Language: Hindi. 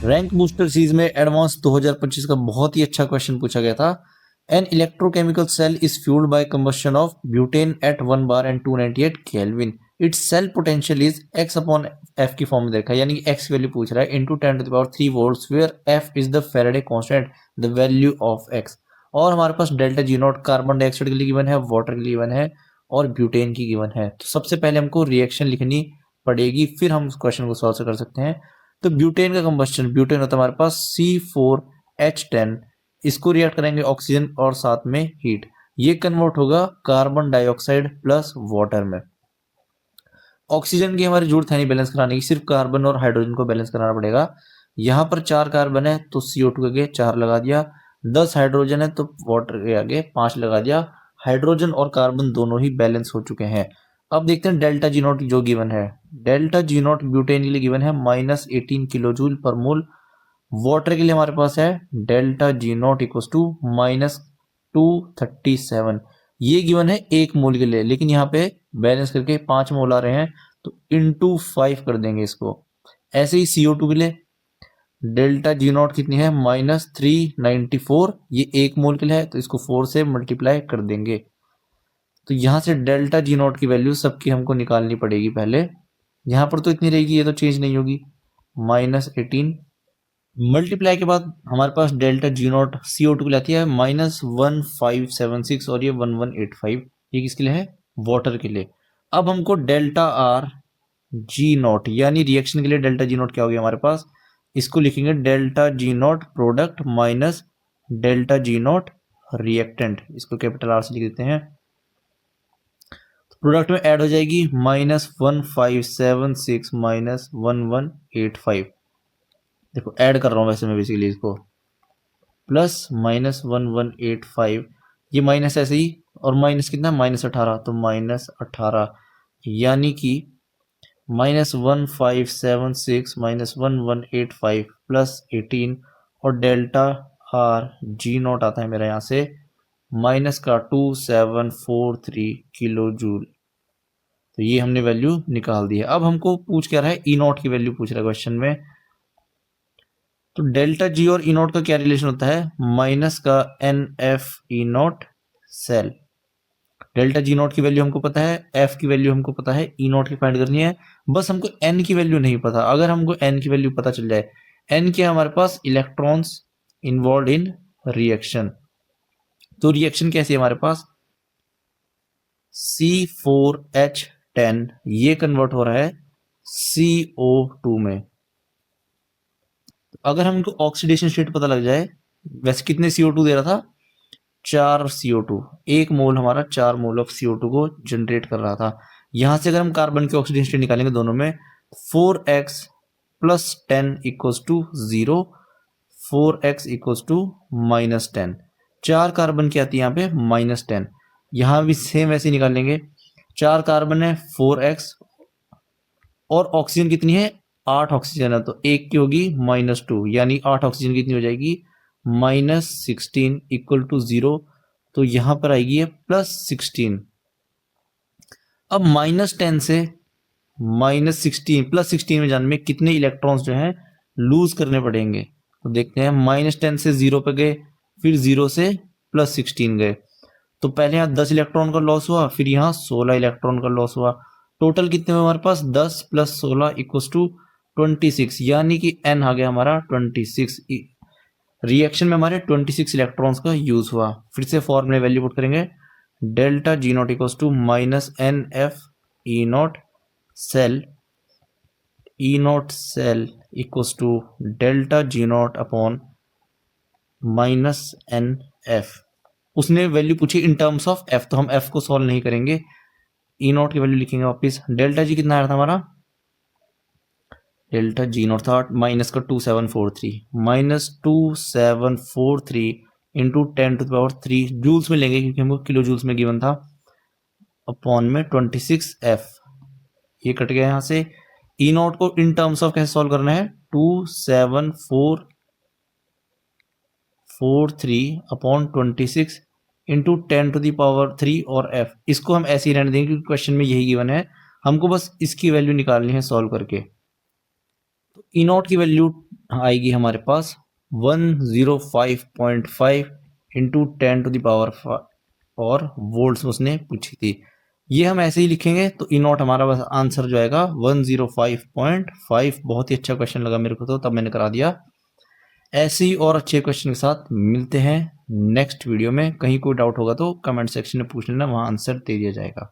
रैंक बूस्टर सीरीज में एडवांस 2025 का बहुत ही अच्छा क्वेश्चन पूछा गया था। An electrochemical cell is fuelled by combustion of butane at 1 bar and 298 kelvin. Its cell potential is x upon f की फॉर्म में देखा, यानी कि x वैल्यू पूछ रहा है into 10⁻³ volts where f is the Faraday constant, the value of x। और हमारे पास delta G naught carbon dioxide के लिए गिवन है, वाटर के लिए गिवन है और ब्यूटेन की गिवन है। तो सबसे पहले हमको रिएक्शन लिखनी पड़ेगी, फिर हम उस क्वेश्चन को सॉल्व कर सकते हैं। तो ब्यूटेन का कंबस्शन, ब्यूटेन होता है हमारे पास C4H10, इसको रिएक्ट करेंगे ऑक्सीजन और साथ में हीट, ये कन्वर्ट होगा कार्बन डाइऑक्साइड प्लस वाटर में। ऑक्सीजन की हमारी जरूरत है नहीं बैलेंस कराने की, सिर्फ कार्बन और हाइड्रोजन को बैलेंस कराना पड़ेगा। यहाँ पर 4 कार्बन है तो CO2 के आगे 4 लगा दिया, 10 हाइड्रोजन है तो वाटर के आगे 5 लगा दिया। हाइड्रोजन और कार्बन दोनों ही बैलेंस हो चुके हैं। अब देखते हैं डेल्टा जी नॉट जो गिवन है। डेल्टा जी नॉट ब्यूटेन के लिए गिवन है -18 किलो जूल पर मोल। वाटर के लिए हमारे पास है delta G not equal to -237। ये गिवन है 1 मोल के लिए, लेकिन यहाँ पे बैलेंस करके 5 मोल आ रहे हैं तो इंटू 5 कर देंगे इसको। ऐसे ही CO2 के लिए डेल्टा जी नॉट कितनी है -394, ये 1 मोल के लिए है तो इसको 4 से मल्टीप्लाई कर देंगे। तो यहाँ से डेल्टा जी नॉट की वैल्यू सबकी हमको निकालनी पड़ेगी पहले। यहाँ पर तो इतनी रहेगी, ये तो चेंज नहीं होगी, -18 मल्टीप्लाई के बाद हमारे पास डेल्टा जी नॉट CO2 के लिए आती है -1576 और ये 1185, ये किसके लिए है, वाटर के लिए। अब हमको डेल्टा R जी नॉट यानी रिएक्शन के लिए डेल्टा जी नॉट क्या हो गया हमारे पास, इसको लिखेंगे delta G not product minus delta G not reactant, इसको कैपिटल R से लिख देते हैं। प्रोडक्ट में ऐड हो जाएगी -1576 -1185, देखो ऐड कर रहा हूं वैसे मैं बेसिकली इसको, प्लस -1185, ये माइनस ऐसे ही, और माइनस कितना -18, तो -18 यानी कि -1576 -1185 प्लस 18 और डेल्टा R जी नॉट आता है मेरा यहाँ से माइनस का 2743 किलो जूल। तो ये हमने वैल्यू निकाल दी है। अब हमको पूछ क्या रहा है, ई नॉट की वैल्यू पूछ रहा है क्वेश्चन में। तो डेल्टा जी और ई नॉट का क्या रिलेशन होता है, माइनस का NF E not cell. Delta G not की वैल्यू हमको पता है, एफ की वैल्यू हमको पता है, ई नॉट की फाइंड करनी है, बस हमको एन की वैल्यू नहीं पता। अगर हमको एन की वैल्यू पता चल जाए, एन क्या हमारे पास इलेक्ट्रॉन्स इन्वॉल्व इन रिएक्शन, तो रिएक्शन कैसी है हमारे पास C4H10 ये कन्वर्ट हो रहा है CO2 में। अगर हमको ऑक्सीडेशन स्टेट पता लग जाए, वैसे कितने CO2 दे रहा था, 4 CO2, 1 मोल हमारा 4 मोल ऑफ CO2 को जनरेट कर रहा था। यहां से अगर हम कार्बन के ऑक्सीडेशन स्टेट निकालेंगे दोनों में, 4x plus 10 equals to 0, 4x equals to -10, 4 carbon की आती है यहाँ पे -10, यहां भी सेम वैसे निकाल लेंगे। 4 कार्बन है 4x और ऑक्सीजन कितनी है 8 ऑक्सीजन है, तो 1 की होगी -2, यानी 8 ऑक्सीजन कितनी हो जाएगी -16 इक्वल टू 0, तो यहां पर आएगी है +16। अब -10 से -16 +16 में जाने में कितने इलेक्ट्रॉन्स जो हैं लूज करने पड़ेंगे, तो देखते हैं। -10 से 0 पे गए, फिर 0 से +16 गए, तो पहले यहाँ 10 इलेक्ट्रॉन का लॉस हुआ, फिर यहाँ 16 इलेक्ट्रॉन का लॉस हुआ। टोटल कितने हुए हमारे पास, 10 + 16 इक्वल्स टू 26, यानी कि n आ गया हमारा 26। रिएक्शन में हमारे 26 इलेक्ट्रॉन्स का यूज हुआ। फिर से फॉर्मूले वैल्यू पुट करेंगे, delta G not equals to -NF E not cell, E not cell equals to delta G not upon -NF। उसने वैल्यू पूछी इन टर्म्स ऑफ f, तो हम f को सॉल्व नहीं करेंगे, ई नॉट की वैल्यू लिखेंगे वापिस। डेल्टा जी कितना आया था हमारा, डेल्टा जी नॉट था माइनस का 2743, -2743 इंटू 10⁻³ जूल्स में लेंगे क्योंकि हमको किलो जूल्स में गिवन था, अपॉन में 26F, ये कट गया यहाँ से। ई नॉट को इन टर्म्स ऑफ कैसे सॉल्व करना है, 2743 अपॉन 26 इंटू 10⁻³ और f, इसको हम ऐसे ही रहने देंगे क्योंकि क्वेश्चन में यही गिवन है, हमको बस इसकी वैल्यू निकालनी है सॉल्व करके। तो ई नॉट की वैल्यू आएगी हमारे पास 105.5 इंटू 10⁻⁴ और वोल्ट्स उसने पूछी थी। ये हम ऐसे ही लिखेंगे तो ई नॉट हमारा बस आंसर जो आएगा 105.5। बहुत ही अच्छा क्वेश्चन लगा मेरे को तो तब मैंने करा दिया। ऐसे ही और अच्छे क्वेश्चन के साथ मिलते हैं नेक्स्ट वीडियो में। कहीं कोई डाउट होगा तो कमेंट सेक्शन में पूछ लेना, वहाँ आंसर दे दिया जाएगा।